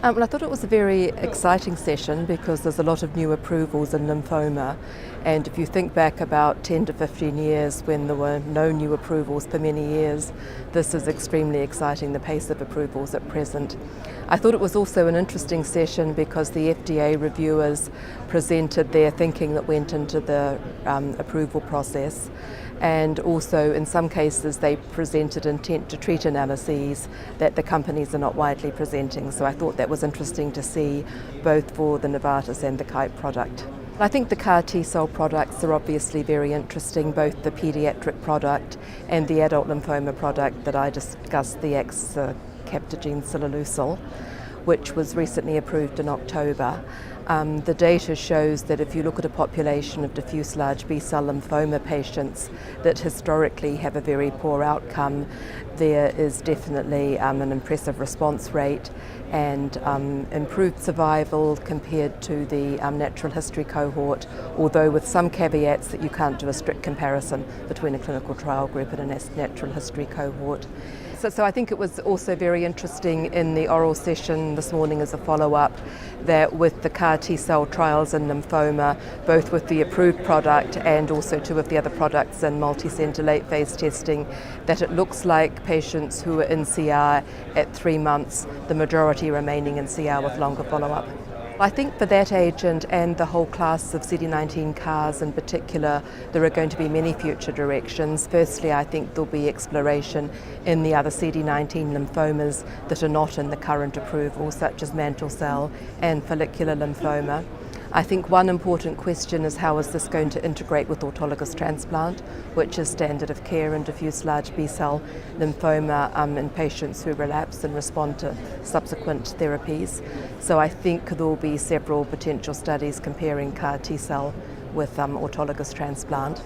Well, I thought it was a very exciting session because there's a lot of new approvals in lymphoma, and if you think back about 10 to 15 years when there were no new approvals for many years, this is extremely exciting, the pace of approvals at present. I thought it was also an interesting session because the FDA reviewers presented their thinking that went into the approval process, and also in some cases they presented intent to treat analyses that the companies are not widely presenting. So I thought that was interesting to see, both for the Novartis and the Kite product. I think the CAR T-cell products are obviously very interesting, both the pediatric product and the adult lymphoma product that I discussed, the captogene Tcell, which was recently approved in October. The data shows that if you look at a population of diffuse large Bcell lymphoma patients that historically have a very poor outcome, there is definitely an impressive response rate and improved survival compared to the natural history cohort, although with some caveats that you can't do a strict comparison between a clinical trial group and a natural history cohort. So I think it was also very interesting in the oral session this morning as a follow-up that with the CAR T-cell trials in lymphoma, both with the approved product and also two of the other products in multi-centre late phase testing, that it looks like patients who are in CR at 3 months, the majority remaining in CR with longer follow-up. I think for that agent and the whole class of CD19 CARs in particular, there are going to be many future directions. Firstly, I think there'll be exploration in the other CD19 lymphomas that are not in the current approval, such as mantle cell and follicular lymphoma. I think one important question is how is this going to integrate with autologous transplant, which is standard of care in diffuse large B-cell lymphoma in patients who relapse and respond to subsequent therapies. So I think there will be several potential studies comparing CAR T-cell with autologous transplant.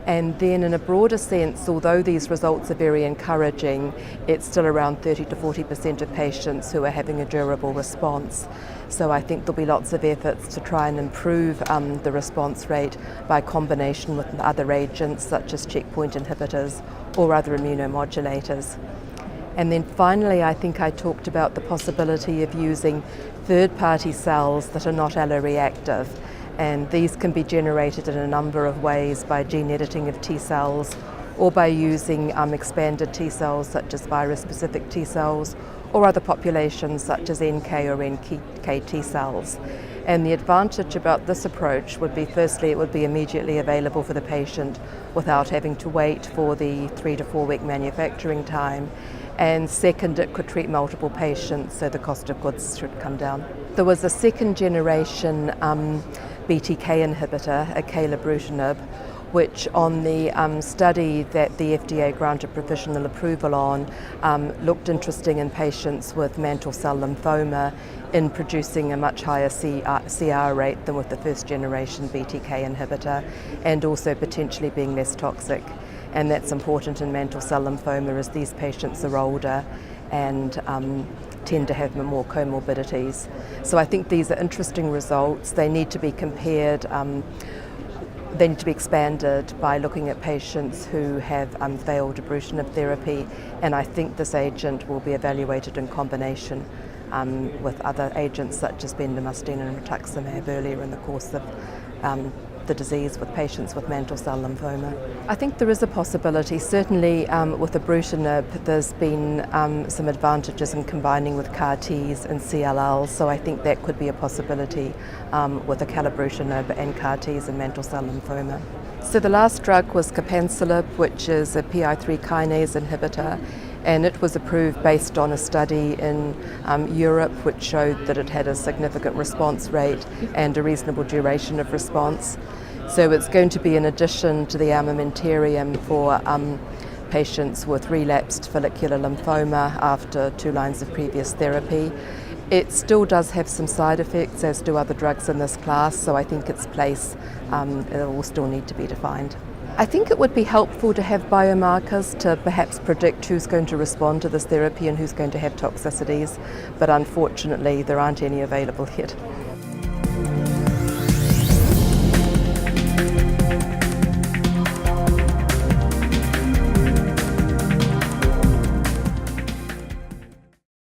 And then in a broader sense, although these results are very encouraging, it's still around 30 to 40% of patients who are having a durable response. So I think there'll be lots of efforts to try and improve the response rate by combination with other agents such as checkpoint inhibitors or other immunomodulators. And then finally, I think I talked about the possibility of using third-party cells that are not alloreactive. And these can be generated in a number of ways by gene editing of T cells or by using expanded T cells such as virus-specific T cells or other populations such as NK or NKT cells. And the advantage about this approach would be, firstly, it would be immediately available for the patient without having to wait for the 3 to 4 week manufacturing time. And second, it could treat multiple patients, so the cost of goods should come down. There was a second generation BTK inhibitor, acalabrutinib, which on the study that the FDA granted provisional approval on looked interesting in patients with mantle cell lymphoma in producing a much higher CR rate than with the first generation BTK inhibitor, and also potentially being less toxic. And that's important in mantle cell lymphoma as these patients are older and tend to have more comorbidities. So I think these are interesting results. They need to be compared, they need to be expanded by looking at patients who have failed ibrutinib therapy, and I think this agent will be evaluated in combination with other agents such as bendamustine and rituximab earlier in the course of the disease with patients with mantle cell lymphoma. I think there is a possibility, certainly with ibrutinib there's been some advantages in combining with CAR Ts and CLL, so I think that could be a possibility with acalabrutinib and CAR Ts and mantle cell lymphoma. So the last drug was capancilib, which is a PI3 kinase inhibitor, and it was approved based on a study in Europe which showed that it had a significant response rate and a reasonable duration of response. So it's going to be an addition to the armamentarium for patients with relapsed follicular lymphoma after 2 lines of previous therapy. It still does have some side effects, as do other drugs in this class, so I think its place it will still need to be defined. I think it would be helpful to have biomarkers to perhaps predict who's going to respond to this therapy and who's going to have toxicities, but unfortunately there aren't any available yet.